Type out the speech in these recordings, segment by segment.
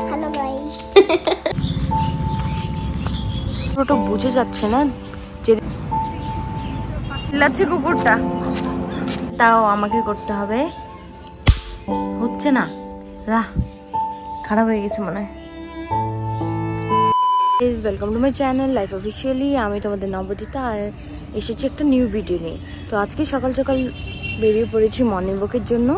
Hello guys. ওটা বুঝে যাচ্ছে না যে লাচ্ছে কুকুরটা, তাও আমাকে করতে হবে। হচ্ছে না, রাহ খারাপ হয়ে গেছে মনে হয়। Welcome to my channel life officially. আমি তোমাদের নবদিতা আর এসেছি একটা নিউ ভিডিও নিয়ে। তো আজকে সকাল সকাল বেরিয়ে পড়েছি মর্নিং ওয়াকের জন্য,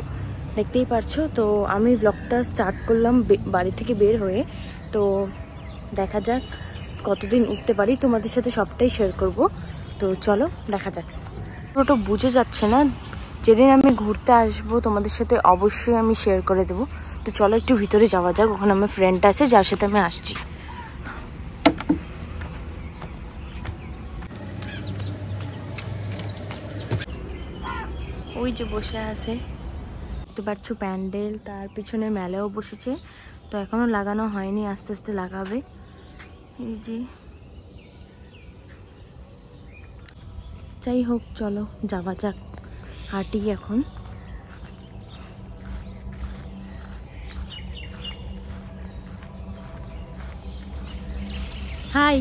দেখতেই পারছো। তো আমি ব্লগটা স্টার্ট করলাম বাড়ি থেকে বের হয়ে। তো দেখা যাক কতদিন উঠতে পারি, তোমাদের সাথে সবটাই শেয়ার করব। তো চলো দেখা যাক। ওটা বুঝে যাচ্ছে না, যেদিন আমি ঘুরতে আসবো তোমাদের সাথে অবশ্যই আমি শেয়ার করে দেবো। তো চলো একটু ভিতরে যাওয়া যাক, ওখানে আমার ফ্রেন্ড আছে যার সাথে আমি আসছি। ওই যে বসে আছে দেখতে পাচ্ছ প্যান্ডেল, তার পিছনে মেলাও বসেছে। তো এখনো লাগানো হয়নি, আস্তে আস্তে লাগাবে। এই যে যাই হোক চলো যাওয়া যাক, হাঁটি এখন। হাই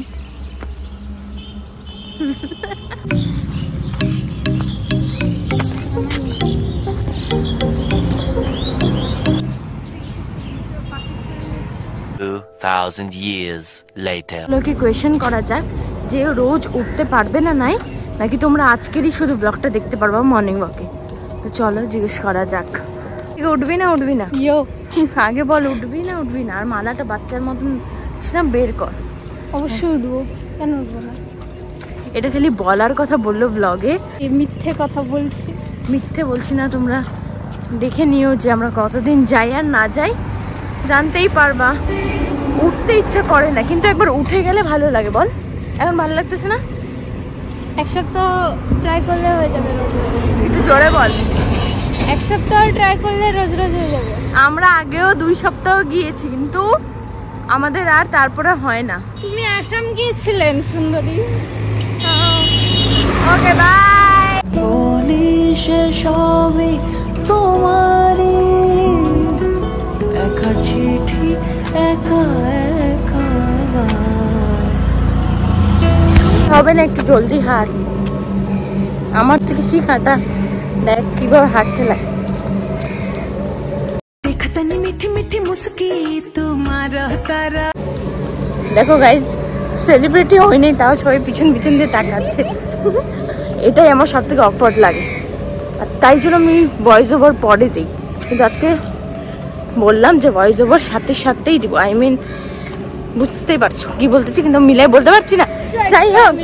লোকে কোয়েশ্চেন করা যাক যে রোজ উঠতে পারবে না নাই, নাকি তোমরা আজকেরই শুধু ব্লগটা দেখতে পারবা মর্নিং ওয়াকে। তো চলো জিজ্ঞেস করা যাক, উঠবি না উঠবি না আগে বল, উঠবি না উঠবি না। আর মালাটা বাচ্চার মতন না বের কর। অবশ্যই উঠবো, কেন উঠবো না? এটা খালি বলার কথা বললো ব্লগে, মিথ্যে কথা বলছি? মিথ্যে বলছি না, তোমরা দেখে নিও যে আমরা কতদিন যাই আর না যাই, জানতেই পারবা। উঠতে ইচ্ছা করে না, কিন্তু একবার উঠে গেলে ভালো লাগে। বল, এখন ভালো লাগতেছে না? এক সপ্তাহ ট্রাই করলে হয়ে যাবে রোজ রোজ। একটু জোরে বল। এক সপ্তাহ ট্রাই করলে রোজ রোজ হয়ে যাবে। আমরা আগেও 2 সপ্তাহ গিয়েছি, কিন্তু আমাদের আর তারপরে হয় না। তুমি আসাম গিয়েছিলেন সুন্দরী। Okay bye. বলিসে সবই তোমারই, একা চিঠি একা একা। হবে না, একটু জলদি হাঁট, আমার থেকে শিখ হাঁটা। দেখ কিভাবে হাঁটতে লাগে। দেখো গাইজ, সেলিব্রিটি হয়নি তাও সবাই পিছন পিছন দিয়ে তাকাচ্ছে। এটাই আমার সব থেকে অকওয়ার্ড লাগে, আর তাই জন্য আমি ভয়েস ওভার পরে দিই। কিন্তু আজকে বললাম যে ভয়েস ওভার সাথে সাথেই দিব। আই মিন বুঝতেই পারছো কি বলতেছি, কিন্তু মিলাই বলতে পারছি না। যাই হোক,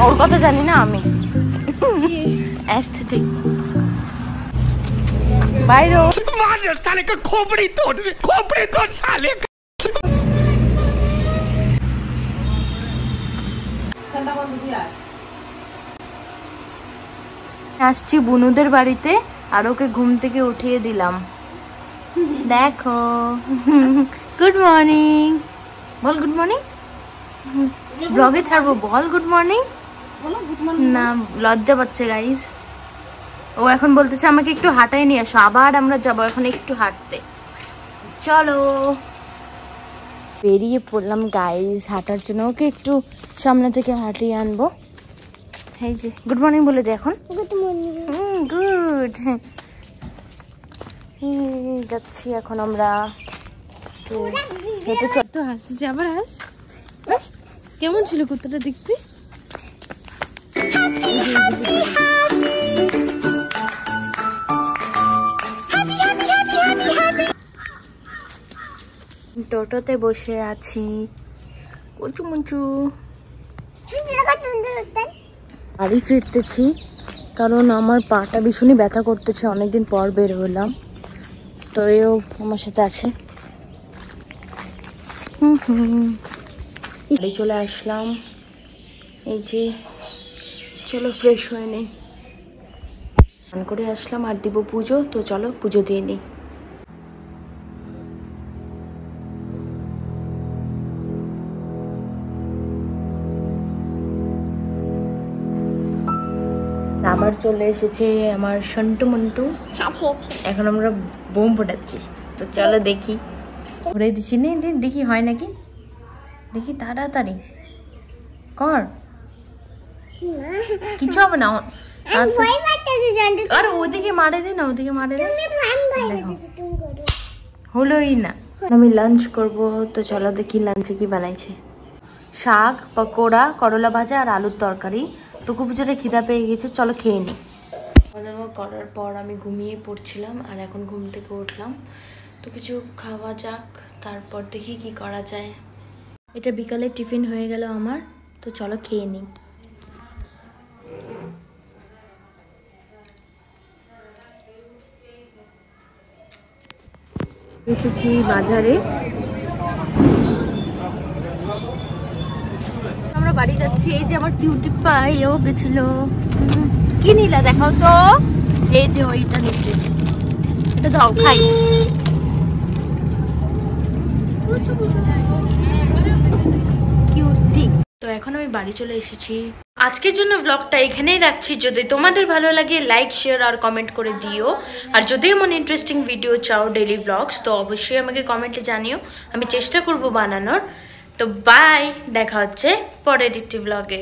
ওর কথা জানি না আমি। एस्थेटिक বাইরে मार साले का खोपड़ी तोड़ साले का। আসছি বুনুদের বাড়িতে, আর ওকে ঘুম থেকে উঠিয়ে দিলাম। দেখো গুড মর্নিং বল, গুড মর্নিং। ব্লগে ছাড়বো, বল গুড মর্নিং। না লজ্জা পাচ্ছে গাইস। ও এখন বলতেছে আমাকে একটু হাঁটাই নিয়ে আসো, আবার আমরা যাবো এখন একটু হাঁটতে। চলো বেরিয়ে পড়লাম গাইস হাঁটার জন্য। ওকে একটু সামনে থেকে হাঁটিয়ে আনবো। এই যে গুড মর্নিং বলে দে এখন। Good morning. গুড। যাচ্ছি এখন আমরা। তো হাসতেছি, আবার হাস। কেমন ছিল কুত্তাটা দেখতে? টোটোতে বসে আছি, কুচু মুচু বাড়ি ফিরতেছি, কারণ আমার পাটা ভীষণই ব্যথা করতেছে। অনেকদিন পর বের হলাম, তো এও আমার সাথে আছে। বাড়ি চলে আসলাম। এই যে চলো ফ্রেশ হয়ে নেই, স্নান করে আসলাম আর দিব পুজো। তো চলো পুজো দিয়ে নিই। আমার আবার চলে এসেছে আমার সন্টু মন্টু। এখন আমরা বোম ফোটাচ্ছি, তো চলো দেখি। ঘুরে দিচ্ছি, নে দেখি হয় নাকি, দেখি তাড়াতাড়ি কর, কিছু হবে না। আর ওদিকে মারে দে না, ওদিকে মারে দে, হলোই না। আমি লাঞ্চ করব, তো চলো দেখি লাঞ্চে কি বানাইছে। শাক, পকোড়া, করলা ভাজা আর আলুর তরকারি। তো খুব জোরে খিদা পেয়ে গেছে, চলো খেয়ে নিই। খাওয়া দাওয়া করার পর আমি ঘুমিয়ে পড়ছিলাম, আর এখন ঘুম থেকে উঠলাম। তো কিছু খাওয়া যাক, তারপর দেখি কি করা যায়। এটা বিকালে টিফিন হয়ে গেল আমার, তো চলো খেয়ে নিই। এসেছি বাজারে, আমরা বাড়ি যাচ্ছি। এই যে আমার কিউটি পাই, ও গেছিল। কি নিলা দেখাও তো। এই যে ওইটা নিচ্ছে, এটা দাও খাই। কিউটি। তো এখন আমি বাড়ি চলে এসেছি। আজকের জন্য ব্লগটা এখানেই রাখছি। যদি তোমাদের ভালো লাগে লাইক শেয়ার আর কমেন্ট করে দিও। আর যদি এমন ইন্টারেস্টিং ভিডিও চাও ডেইলি ব্লগস, তো অবশ্যই আমাকে কমেন্টে জানিও, আমি চেষ্টা করব বানানোর। তো বাই, দেখা হচ্ছে পরের একটি ব্লগে।